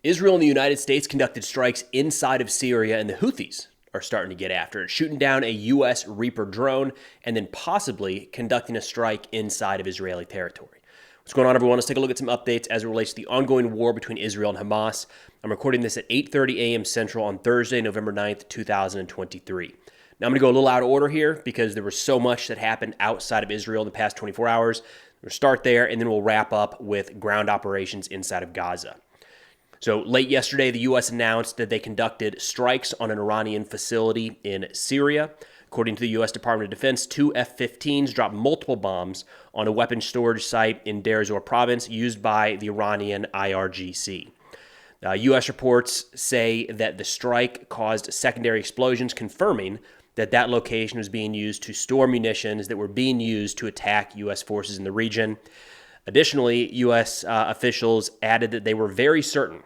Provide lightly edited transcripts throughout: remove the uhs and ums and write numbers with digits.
Israel and the United States conducted strikes inside of Syria, and the Houthis are starting to get after it, shooting down a U.S. Reaper drone and then possibly conducting a strike inside of Israeli territory. What's going on, everyone? Let's take a look at some updates as it relates to the ongoing war between Israel and Hamas. I'm recording this at 8:30 a.m. Central on Thursday, November 9th, 2023. Now, I'm going to go a little out of order here because there was so much that happened outside of Israel in the past 24 hours. We'll start there, and then we'll wrap up with ground operations inside of Gaza. So late yesterday, the U.S. announced that they conducted strikes on an Iranian facility in Syria. According to the U.S. Department of Defense, 2 F-15s dropped multiple bombs on a weapons storage site in Deir ez-Zor province used by the Iranian IRGC. U.S. reports say that the strike caused secondary explosions, confirming that that location was being used to store munitions that were being used to attack U.S. forces in the region. Additionally, U.S. officials added that they were very certain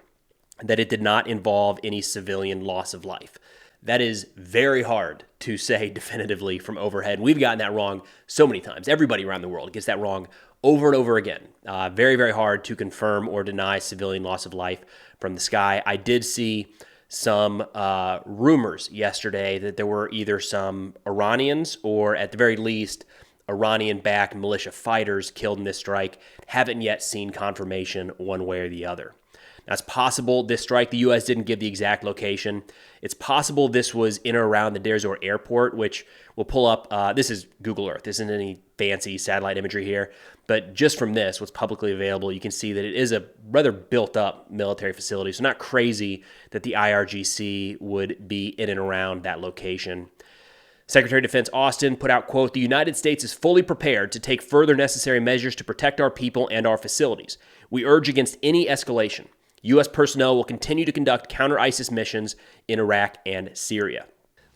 that it did not involve any civilian loss of life. That is very hard to say definitively from overhead. We've gotten that wrong so many times. Everybody around the world gets that wrong over and over again. Very, very hard to confirm or deny civilian loss of life from the sky. I did see some rumors yesterday that there were either some Iranians or at the very least Iranian-backed militia fighters killed in this strike. Haven't yet seen confirmation one way or the other. Now, it's possible this strike, the U.S. didn't give the exact location. It's possible this was in or around the Deir ez-Zor airport, which we'll pull up. This is Google Earth. This isn't any fancy satellite imagery here. But just from this, what's publicly available, you can see that it is a rather built-up military facility. So not crazy that the IRGC would be in and around that location. Secretary of Defense Austin put out, quote, "The United States is fully prepared to take further necessary measures to protect our people and our facilities. We urge against any escalation. U.S. personnel will continue to conduct counter-ISIS missions in Iraq and Syria."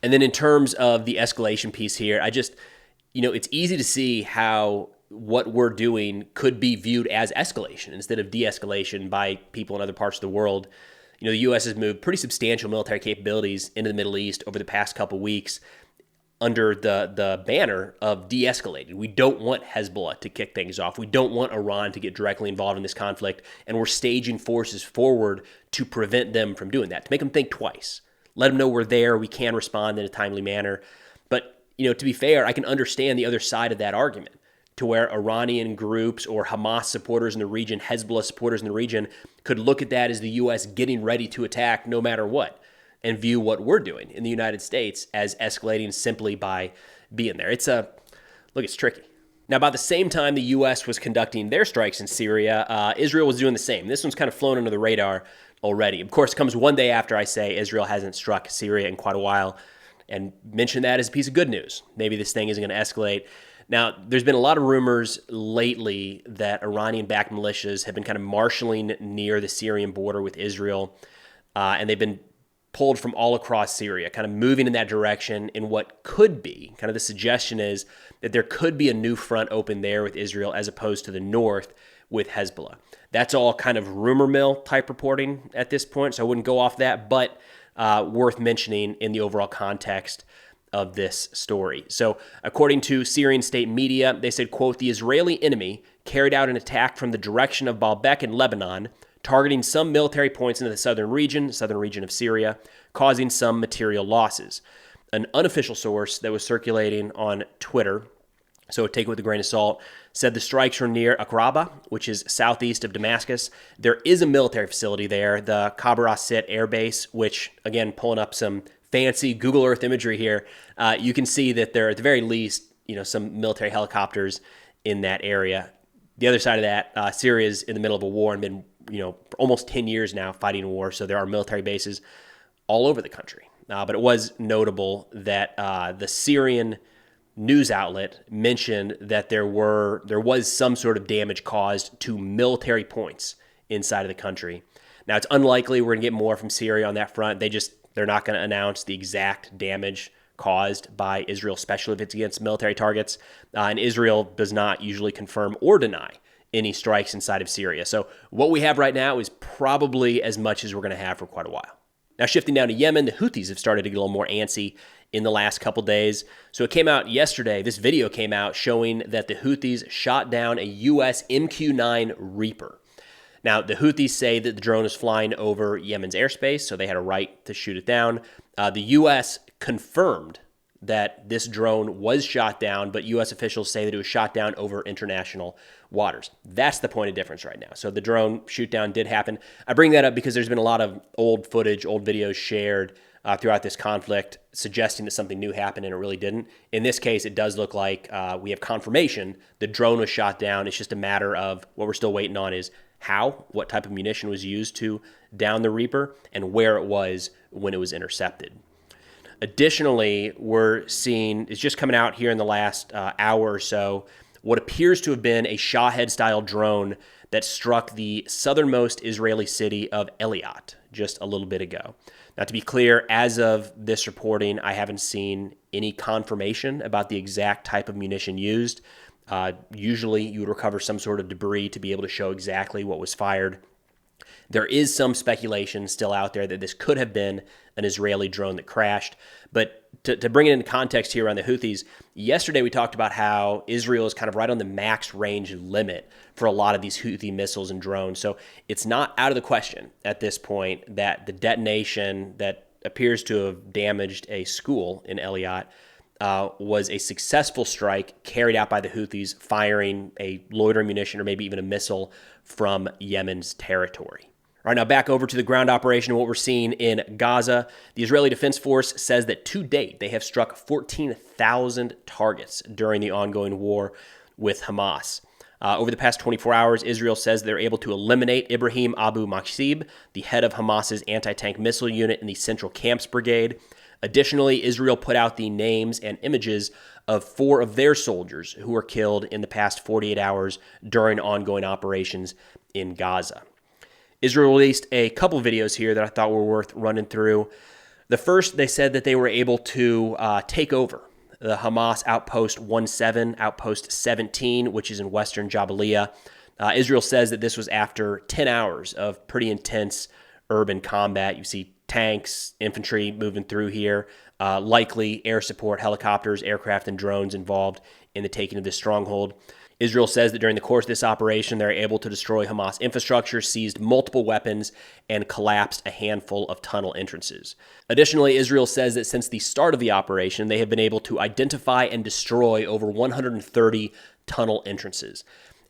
And then in terms of the escalation piece here, it's easy to see how what we're doing could be viewed as escalation instead of de-escalation by people in other parts of the world. The U.S. has moved pretty substantial military capabilities into the Middle East over the past couple weeks under the banner of de-escalating. We don't want Hezbollah to kick things off. We don't want Iran to get directly involved in this conflict, and we're staging forces forward to prevent them from doing that, to make them think twice. Let them know we're there, we can respond in a timely manner. But, to be fair, I can understand the other side of that argument, to where Iranian groups or Hamas supporters in the region, Hezbollah supporters in the region, could look at that as the U.S. getting ready to attack no matter what, and view what we're doing in the United States as escalating simply by being there. It's tricky. Now, about the same time the U.S. was conducting their strikes in Syria, Israel was doing the same. This one's kind of flown under the radar already. Of course, it comes one day after I say Israel hasn't struck Syria in quite a while, and mention that as a piece of good news. Maybe this thing isn't going to escalate. Now, there's been a lot of rumors lately that Iranian-backed militias have been kind of marshaling near the Syrian border with Israel, and they've been pulled from all across Syria, kind of moving in that direction in what could be, kind of the suggestion is that there could be a new front open there with Israel as opposed to the north with Hezbollah. That's all kind of rumor mill type reporting at this point, so I wouldn't go off that, but worth mentioning in the overall context of this story. So according to Syrian state media, they said, quote, "The Israeli enemy carried out an attack from the direction of Baalbek in Lebanon, targeting some military points into the southern region of Syria, causing some material losses." An unofficial source that was circulating on Twitter, so take it with a grain of salt, said the strikes were near Aqraba, which is southeast of Damascus. There is a military facility there, the Khabar Asit Air Base, which, again, pulling up some fancy Google Earth imagery here, you can see that there are at the very least, some military helicopters in that area. The other side of that, Syria is in the middle of a war and been for almost 10 years now fighting a war, so there are military bases all over the country. But it was notable that the Syrian news outlet mentioned that there was some sort of damage caused to military points inside of the country. Now, it's unlikely we're going to get more from Syria on that front. They're not going to announce the exact damage caused by Israel, especially if it's against military targets. And Israel does not usually confirm or deny any strikes inside of Syria. So what we have right now is probably as much as we're going to have for quite a while. Now, shifting down to Yemen, the Houthis have started to get a little more antsy in the last couple days. So it came out yesterday, this video came out showing that the Houthis shot down a U.S. MQ-9 Reaper. Now, the Houthis say that the drone was flying over Yemen's airspace, so they had a right to shoot it down. The U.S. confirmed that this drone was shot down, but U.S. officials say that it was shot down over international waters. That's the point of difference right now. So the drone shoot down did happen. I bring that up because there's been a lot of old footage, old videos shared throughout this conflict suggesting that something new happened, and it really didn't. In this case, it does look like we have confirmation the drone was shot down. It's just a matter of what we're still waiting on is what type of munition was used to down the Reaper, and where it was when it was intercepted. Additionally, we're seeing, it's just coming out here in the last hour or so, what appears to have been a Shahed-style drone that struck the southernmost Israeli city of Eilat just a little bit ago. Now, to be clear, as of this reporting, I haven't seen any confirmation about the exact type of munition used. Usually, you would recover some sort of debris to be able to show exactly what was fired. There is some speculation still out there that this could have been an Israeli drone that crashed. But to bring it into context here on the Houthis, yesterday we talked about how Israel is kind of right on the max range limit for a lot of these Houthi missiles and drones. So it's not out of the question at this point that the detonation that appears to have damaged a school in Eilat was a successful strike carried out by the Houthis firing a loitering munition or maybe even a missile from Yemen's territory. All right, now back over to the ground operation, what we're seeing in Gaza. The Israeli Defense Force says that to date, they have struck 14,000 targets during the ongoing war with Hamas. Over the past 24 hours, Israel says they're able to eliminate Ibrahim Abu Maksib, the head of Hamas's anti-tank missile unit in the Central Camps Brigade. Additionally, Israel put out the names and images of 4 of their soldiers who were killed in the past 48 hours during ongoing operations in Gaza. Israel released a couple videos here that I thought were worth running through. The first, they said that they were able to take over the Hamas Outpost 17, Outpost 17, which is in western Jabalia. Israel says that this was after 10 hours of pretty intense urban combat. You see tanks, infantry moving through here, likely air support, helicopters, aircraft, and drones involved in the taking of this stronghold. Israel says that during the course of this operation, they're able to destroy Hamas infrastructure, seized multiple weapons, and collapsed a handful of tunnel entrances. Additionally, Israel says that since the start of the operation, they have been able to identify and destroy over 130 tunnel entrances.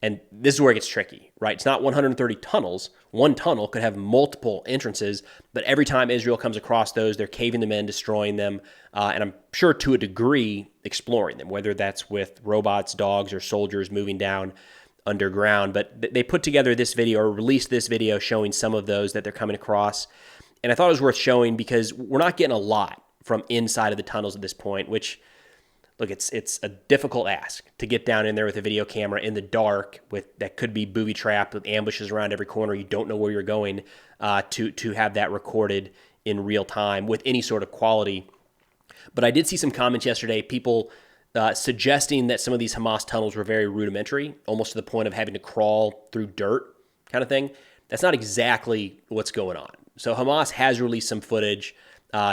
And this is where it gets tricky, right? It's not 130 tunnels. One tunnel could have multiple entrances, but every time Israel comes across those, they're caving them in, destroying them, and I'm sure to a degree exploring them, whether that's with robots, dogs, or soldiers moving down underground. But they put together this video or released this video showing some of those that they're coming across. And I thought it was worth showing because we're not getting a lot from inside of the tunnels at this point, which, look, it's a difficult ask to get down in there with a video camera in the dark with that could be booby trapped with ambushes around every corner. You don't know where you're going to have that recorded in real time with any sort of quality. But I did see some comments yesterday, people suggesting that some of these Hamas tunnels were very rudimentary, almost to the point of having to crawl through dirt kind of thing. That's not exactly what's going on. So Hamas has released some footage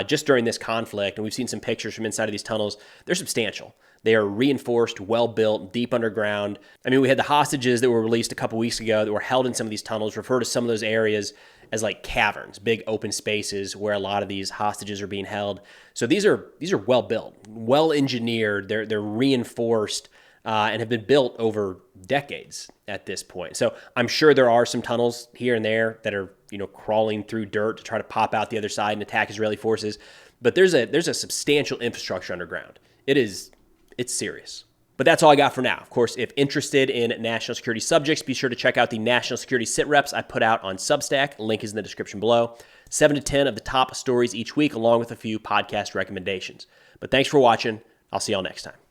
just during this conflict, and we've seen some pictures from inside of these tunnels. They're substantial. They are reinforced, well-built, deep underground. I mean, we had the hostages that were released a couple weeks ago that were held in some of these tunnels, refer to some of those areas as like caverns, big open spaces where a lot of these hostages are being held. So these are well-built, well-engineered. They're reinforced and have been built over decades at this point. So I'm sure there are some tunnels here and there that are, crawling through dirt to try to pop out the other side and attack Israeli forces. But there's a substantial infrastructure underground. It's serious. But that's all I got for now. Of course, if interested in national security subjects, be sure to check out the national security sit reps I put out on Substack. Link is in the description below. 7 to 10 of the top stories each week, along with a few podcast recommendations. But thanks for watching. I'll see y'all next time.